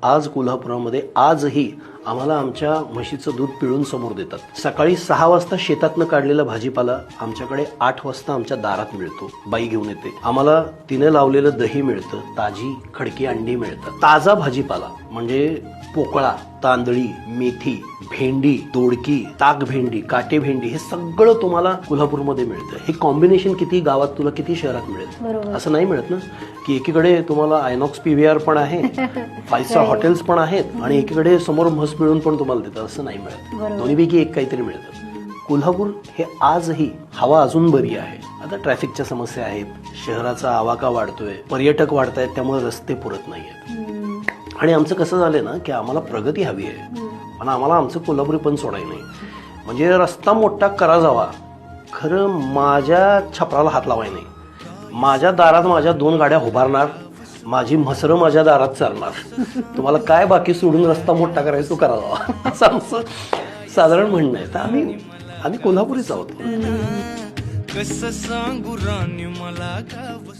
आज कोल्हापुरामध्ये आजही आम्हाला आमच्या म्हशीचं दूध पिळून समोर देतात. सकाळी 6 वाजता शेतातनं काढलेला भाजीपाला आमच्याकडे 8 वाजता आमच्या दारात मिळतो. बाई घेऊन येते. आम्हाला तिने लावलेलं दही मिळतं, ताजी खडकी अंडी मिळतात. ताजा भाजीपाला म्हणजे पोकळा, तांदळी, मेथी, भेंडी, दोडकी, ताक भेंडी, काटे भेंडी हे सगळं तुम्हाला कोल्हापूरमध्ये मिळतं. हे कॉम्बिनेशन किती गावात तुला किती शहरात मिळेल असं नाही मिळत ना, की एकीकडे तुम्हाला आयनॉक्स पीव्हीआर पण आहे, 5 स्टार हॉटेल्स पण आहेत आणि एकीकडे समोर म्हस पिळून पण तुम्हाला देतात असं नाही मिळत. दोन्हीपैकी एक काहीतरी मिळतं. कोल्हापूर हे आजही हवा अजून बरी आहे. आता ट्रॅफिकच्या समस्या आहेत, शहराचा आवाका वाढतोय, पर्यटक वाढतायत, त्यामुळे रस्ते पुरत नाहीयेत. आणि आमचं कसं झालंय ना की आम्हाला प्रगती हवी आहे पण आम्हाला आमचं कोल्हापुरी पण सोडायचं नाही. म्हणजे रस्ता मोठा करा जावा, खरं माझ्या छपराला हात लावाय नाही. माझ्या दारात माझ्या 2 गाड्या उभारणार, माझी म्हसरं माझ्या दारात चालणार. तुम्हाला काय बाकी सोडून रस्ता मोठा करायचा तो करा जावा असं आमचं साधारण म्हणणं आहे. तर आम्ही कोल्हापुरीच आहोत. कसं सांगू राणी मला गाव